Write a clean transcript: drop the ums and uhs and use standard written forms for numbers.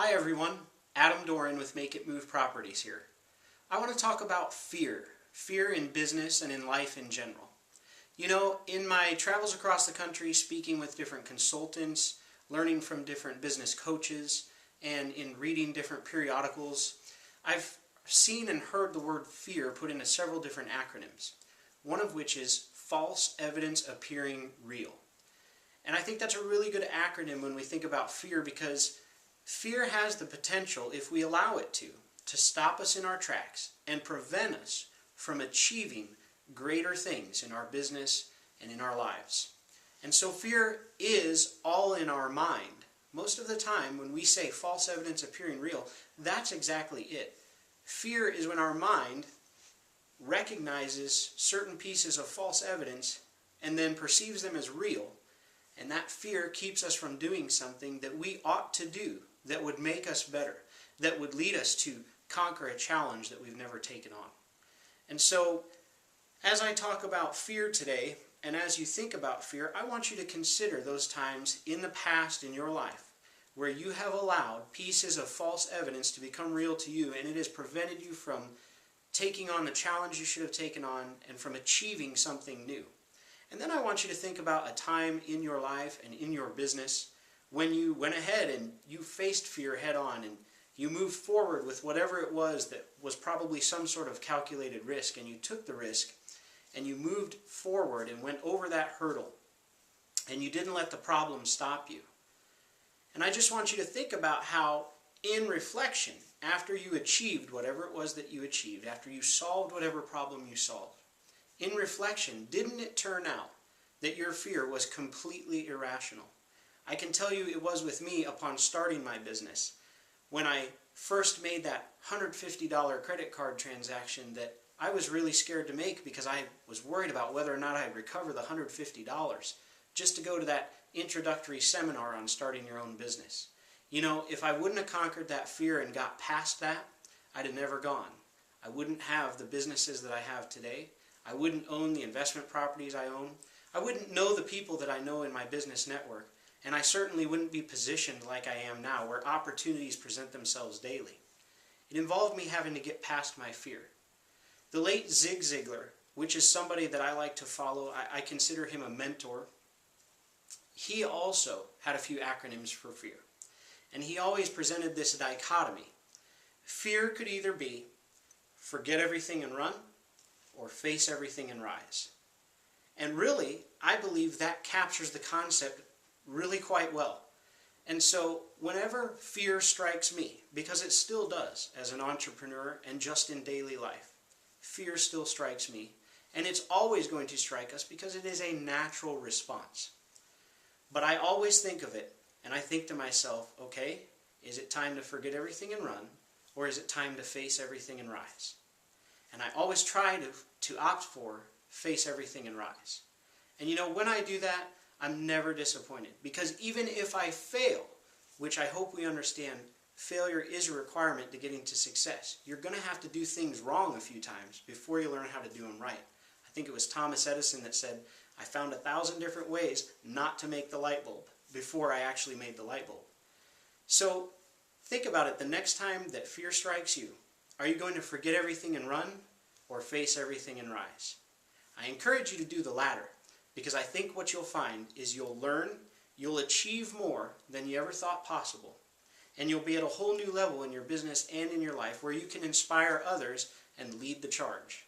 Hi everyone, Adam Doran with Make It Move Properties here. I want to talk about fear in business and in life in general. You know, in my travels across the country, speaking with different consultants, learning from different business coaches, and in reading different periodicals, I've seen and heard the word fear put into several different acronyms, one of which is false evidence appearing real. And I think that's a really good acronym when we think about fear, because fear has the potential, if we allow it to stop us in our tracks and prevent us from achieving greater things in our business and in our lives. And so fear is all in our mind. Most of the time when we say false evidence appearing real, that's exactly it. Fear is when our mind recognizes certain pieces of false evidence and then perceives them as real. And that fear keeps us from doing something that we ought to do, that would make us better, that would lead us to conquer a challenge that we've never taken on. And so, as I talk about fear today, and as you think about fear, I want you to consider those times in the past in your life where you have allowed pieces of false evidence to become real to you, and it has prevented you from taking on the challenge you should have taken on and from achieving something new. And then I want you to think about a time in your life and in your business when you went ahead and you faced fear head on and you moved forward with whatever it was that was probably some sort of calculated risk, and you took the risk and you moved forward and went over that hurdle, and you didn't let the problem stop you. And I just want you to think about how, in reflection, after you achieved whatever it was that you achieved, after you solved whatever problem you solved, in reflection, didn't it turn out that your fear was completely irrational? I can tell you it was with me upon starting my business. When I first made that $150 credit card transaction that I was really scared to make, because I was worried about whether or not I'd recover the $150 just to go to that introductory seminar on starting your own business. You know, if I wouldn't have conquered that fear and got past that, I'd have never gone. I wouldn't have the businesses that I have today. I wouldn't own the investment properties I own. I wouldn't know the people that I know in my business network. And I certainly wouldn't be positioned like I am now, where opportunities present themselves daily. It involved me having to get past my fear. The late Zig Ziglar, which is somebody that I like to follow, I consider him a mentor, he also had a few acronyms for fear. And he always presented this dichotomy. Fear could either be forget everything and run, or face everything and rise. And really, I believe that captures the concept really quite well. And so whenever fear strikes me, because it still does as an entrepreneur and just in daily life, fear still strikes me, and it's always going to strike us because it is a natural response. But I always think of it, and I think to myself, okay, is it time to forget everything and run, or is it time to face everything and rise? And I always try to opt for face everything and rise. And you know, when I do that, I'm never disappointed, because even if I fail, which I hope we understand, failure is a requirement to getting to success. You're going to have to do things wrong a few times before you learn how to do them right. I think it was Thomas Edison that said, I found 1,000 different ways not to make the light bulb before I actually made the light bulb. So think about it. The next time that fear strikes you, are you going to forget everything and run, or face everything and rise? I encourage you to do the latter, because I think what you'll find is you'll learn, you'll achieve more than you ever thought possible, and you'll be at a whole new level in your business and in your life where you can inspire others and lead the charge.